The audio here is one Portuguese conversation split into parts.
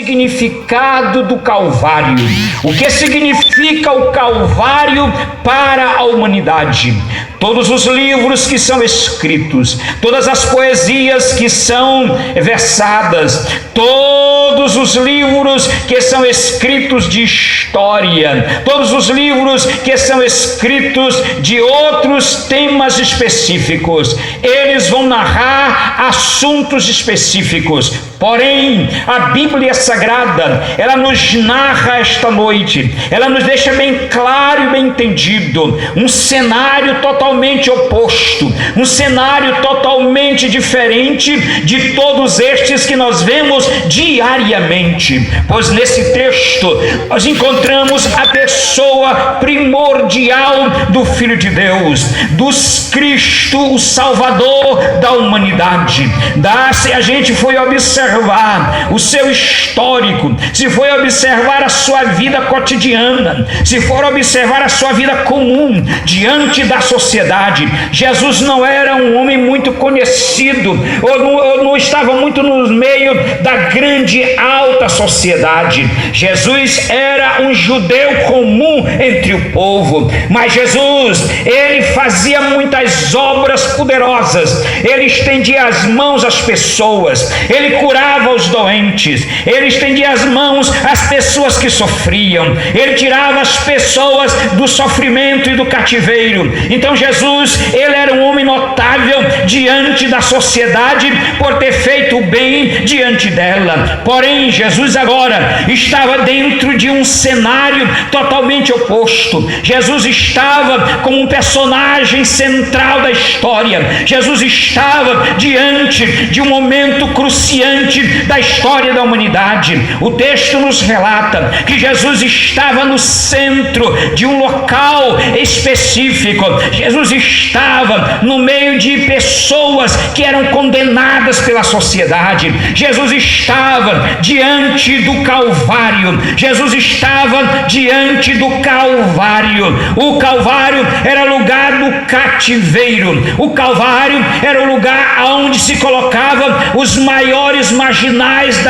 significado do Calvário. O que significa o Calvário para a humanidade? Todos os livros que são escritos, todas as poesias que são versadas, todos os livros que são escritos de história, todos os livros que são escritos de outros temas específicos, eles vão narrar assuntos específicos. Porém, a Bíblia Sagrada, ela nos narra esta noite, ela nos deixa bem claro e bem entendido um cenário totalmente oposto, um cenário totalmente diferente de todos estes que nós vemos diariamente. Pois nesse texto nós encontramos a pessoa primordial do Filho de Deus, do Cristo, o Salvador da humanidade. Se a gente foi observar o seu histórico, se for observar a sua vida cotidiana, se for observar a sua vida comum diante da sociedade, Jesus não era um homem muito conhecido, ou não estava muito no meio da grande alta sociedade. Jesus era um judeu comum entre o povo, mas Jesus, ele fazia muitas obras poderosas, ele estendia as mãos às pessoas, ele curava os doentes, ele estendia as mãos às pessoas que sofriam, ele tirava as pessoas do sofrimento e do cativeiro. Então Jesus, ele era um homem notável diante da sociedade por ter feito o bem diante dela. Porém, Jesus agora estava dentro de um cenário totalmente oposto. Jesus estava como um personagem central da história. Jesus estava diante de um momento cruciante da história da humanidade. O texto nos relata que Jesus estava no centro de um local específico. Jesus estava no meio de pessoas que eram condenadas pela sociedade. Jesus estava diante do Calvário. Jesus estava diante do Calvário. O Calvário era lugar do cativeiro. O Calvário era o lugar onde se colocavam os maiores marginais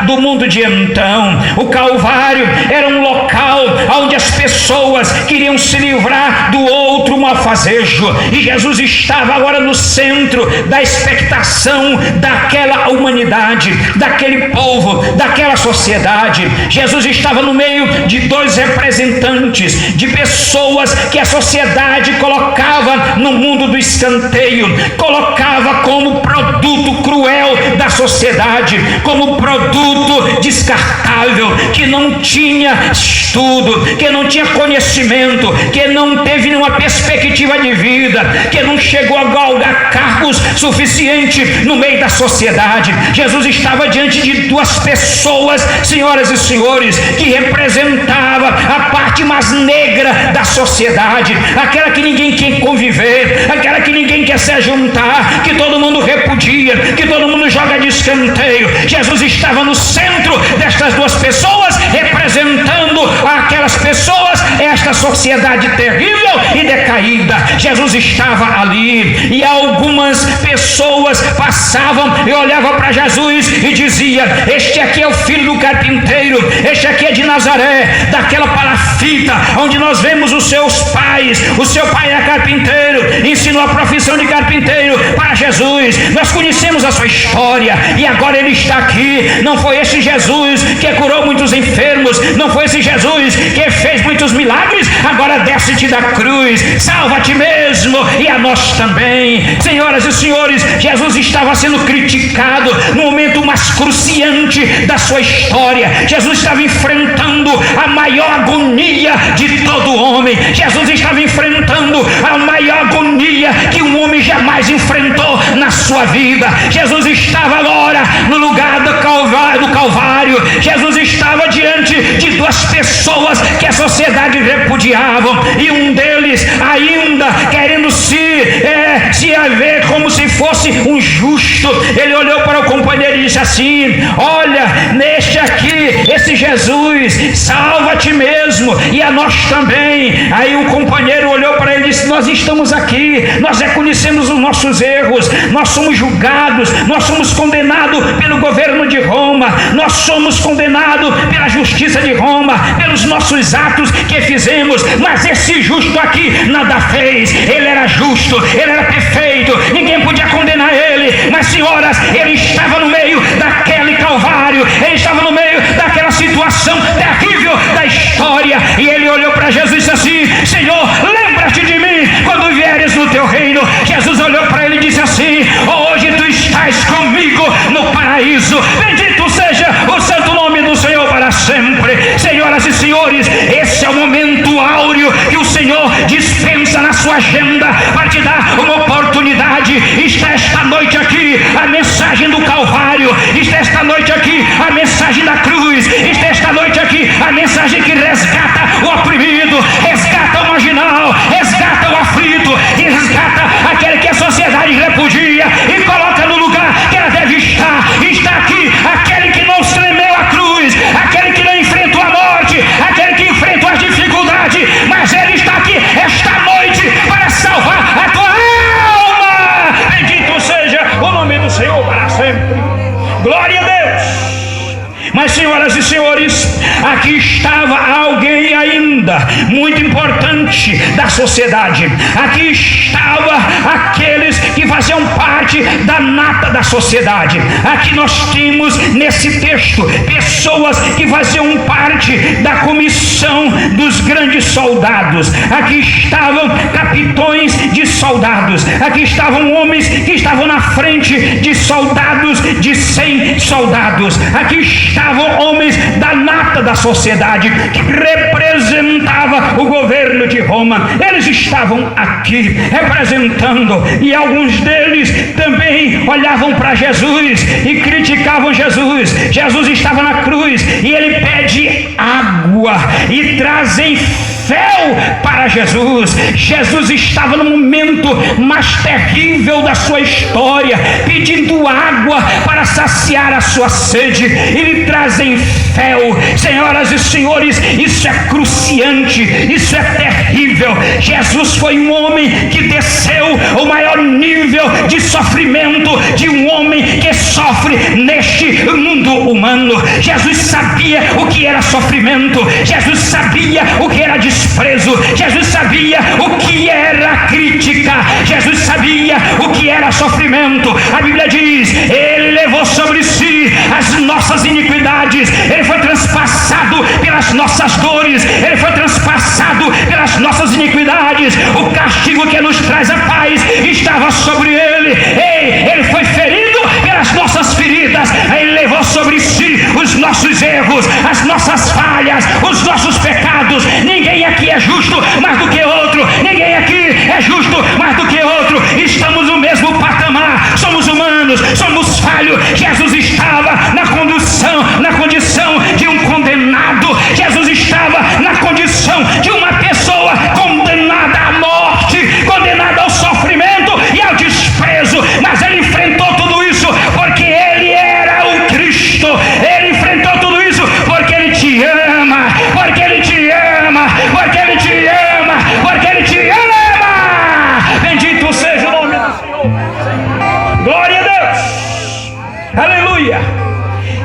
do mundo de então. O Calvário era um local onde as pessoas queriam se livrar do outro malfazejo, e Jesus estava agora no centro da expectação daquela humanidade, daquele povo, daquela sociedade. Jesus estava no meio de dois representantes, de pessoas que a sociedade colocava no mundo do escanteio, colocava como produto cruel da sociedade, como produto descartável, que não tinha estudo, que não tinha conhecimento, que não teve nenhuma perspectiva de vida, que não chegou a galgar cargos suficientes no meio da sociedade. Jesus estava diante de duas pessoas, senhoras e senhores, que representava a parte mais negra da sociedade, aquela que ninguém quer conviver, aquela que ninguém quer se juntar, que todo mundo repudia, que todo mundo joga de escanteio. Jesus estava no centro destas duas pessoas, representando aquelas pessoas, esta sociedade terrível e decaída. Jesus estava ali, e algumas pessoas passavam e olhavam para Jesus e diziam: este aqui é o filho do carpinteiro, este aqui é de Nazaré, daquela palafita onde nós vemos os seus pais. O seu pai é carpinteiro, ensinou a profissão de carpinteiro para Jesus. Nós conhecemos a sua história, e agora ele está aqui. Não foi esse Jesus que curou muitos enfermos, não foi esse Jesus que fez muitos milagres? Agora desce-te da cruz, salva a ti mesmo e a nós também. Senhoras e senhores, Jesus estava sendo criticado no momento mais cruciante da sua história. Jesus estava enfrentando a maior agonia de todo homem. Jesus estava enfrentando a maior agonia que um homem jamais enfrentou na sua vida. Jesus estava agora no lugar do Calvário. Jesus estava diante de duas pessoas que a sociedade repudiava, e um deles ainda querendo se ver como se fosse um justo. Ele olhou para o companheiro e disse assim: olha, neste aqui, esse disse: Jesus, salva a ti mesmo e a nós também. Aí o companheiro olhou para ele e disse: nós estamos aqui, nós reconhecemos os nossos erros, nós somos julgados, nós somos condenados pelo governo de Roma, nós somos condenados pela justiça de Roma, pelos nossos atos que fizemos, mas esse justo aqui nada fez. Ele era justo, ele era perfeito, ninguém podia condenar ele, mas senhoras, ele estava no meio daquele calvário, ele estava no meio daquela situação terrível da história, e ele olhou para Jesus e disse assim: Senhor, lembra-te de mim quando vieres no teu reino. Jesus olhou para ele e disse assim: hoje tu estás comigo no paraíso. Bendito seja o santo nome do Senhor para sempre. Senhoras e senhores, esse é o momento áureo que o Senhor dispensa na sua agenda para te dar uma oportunidade. Está esta noite aqui a mensagem do Calvário, está esta noite aqui a mensagem da cruz, está esta noite aqui a mensagem que resgata o oprimido, resgata o marginal, resgata o aflito, resgata aquele que a sociedade repudia e coloca no lugar que ela deve estar. Está aqui aquele que não tremeu a cruz, aquele que não enfrentou a morte, aquele que enfrentou as dificuldades, mas ele está aqui esta noite para salvar a tua alma. Bendito seja o nome do Senhor para sempre. Glória a Deus. Mas, senhoras e senhores, aqui estava alguém ainda muito importante da sociedade. Aqui estava aqueles que faziam parte da nata da sociedade. Aqui nós temos nesse texto pessoas que faziam parte da comissão dos grandes soldados. Aqui estavam capitões de soldados. Aqui estavam homens que estavam na frente de soldados, de 100 soldados. Aqui estavam homens da nata da sociedade, que representava o governo de Roma. Eles estavam aqui representando, e alguns deles também olhavam para Jesus e criticavam Jesus. Jesus estava na cruz e ele pede água e trazem fel para Jesus. Jesus estava no momento mais terrível da sua história, pedindo água para saciar a sua sede, e lhe trazem fel. Senhoras e senhores, isso é cruciante, isso é terrível. Jesus foi um homem que desceu o maior nível de sofrimento de um homem que sofre neste mundo humano. Jesus sabia o que era sofrimento, Jesus sabia o que era desprezo, Jesus sabia o que era crítica, Jesus sabia o que era sofrimento. A Bíblia diz: ele levou sobre si as nossas iniquidades, ele foi transpassado pelas nossas dores, ele foi transpassado pelas nossas iniquidades. O castigo que nos traz a paz estava sobre ele. Ele foi ferido pelas nossas feridas, ele levou sobre si os nossos erros, as nossas falhas, os nossos pecados. Ninguém aqui é justo mais do que outro, ninguém aqui é justo mais do que outro. Estamos no mesmo patamar, somos humanos, somos falhos. Jesus estava na condição de um condenado. Jesus estava na condição de uma pessoa condenada à morte, condenada ao sofrimento e ao desprezo, mas ele enfrentou tudo isso porque ele era o Cristo. Ele enfrentou tudo isso porque ele te ama, porque ele te ama, porque ele te ama, porque ele te ama. Bendito seja o nome do Senhor. Glória a Deus. Aleluia.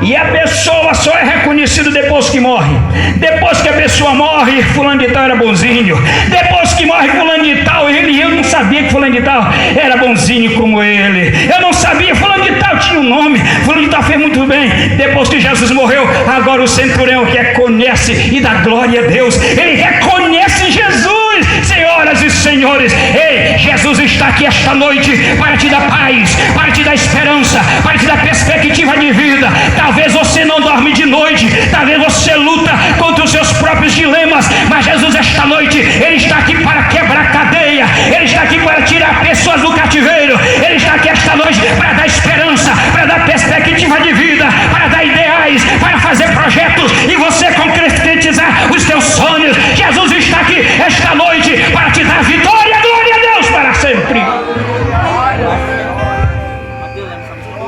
E a pessoa só é reconhecida depois que morre. Depois que a pessoa morre, fulano de tal era bonzinho. Depois que morre fulano de tal, eu não sabia que fulano de tal era bonzinho como ele. Eu não sabia, fulano de tal tinha um nome, fulano de tal fez muito bem. Depois que Jesus morreu, agora o centurião reconhece e dá glória a Deus. Ele reconhece Jesus. Senhoras e senhores, Jesus está aqui esta noite para te dar paz, para te dar esperança, para te dar perspectiva de vida. Talvez você não dorme de noite, talvez você luta contra os seus próprios dilemas, mas Jesus esta noite, ele está aqui para quebrar cadeia, ele está aqui para tirar pessoas do cativeiro, ele está aqui esta noite para dar esperança, para dar perspectiva de vida, para dar ideais, para fazer projetos e você concretizar os seus sonhos. Jesus está aqui esta noite para te dar vitória. Glória a Deus para sempre.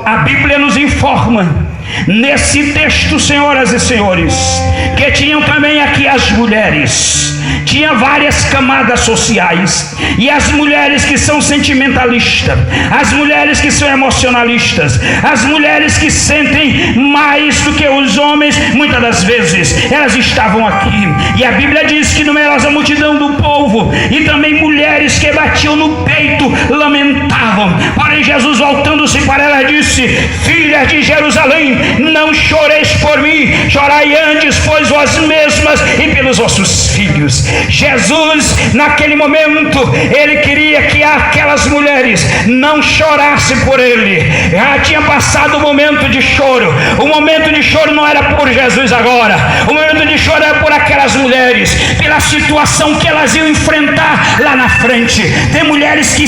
A Bíblia nos informa nesse texto, senhoras e senhores, que tinham também aqui as mulheres. Tinha várias camadas sociais, e as mulheres que são sentimentalistas, as mulheres que são emocionalistas, as mulheres que sentem mais do que os homens, muitas das vezes elas estavam aqui. E a Bíblia diz que numerosa multidão do povo, e também mulheres que batiam no peito, lamentavam. Porém Jesus, voltando-se para ela, disse: filhas de Jerusalém, não choreis por mim, chorai antes, pois vós mesmas e pelos vossos filhos. Jesus, naquele momento, ele queria que aquelas mulheres não chorassem por ele. Já tinha passado o momento de choro. O momento de choro não era por Jesus agora. O momento de choro era por aquelas mulheres, pela situação que elas iam enfrentar lá na frente. Tem mulheres que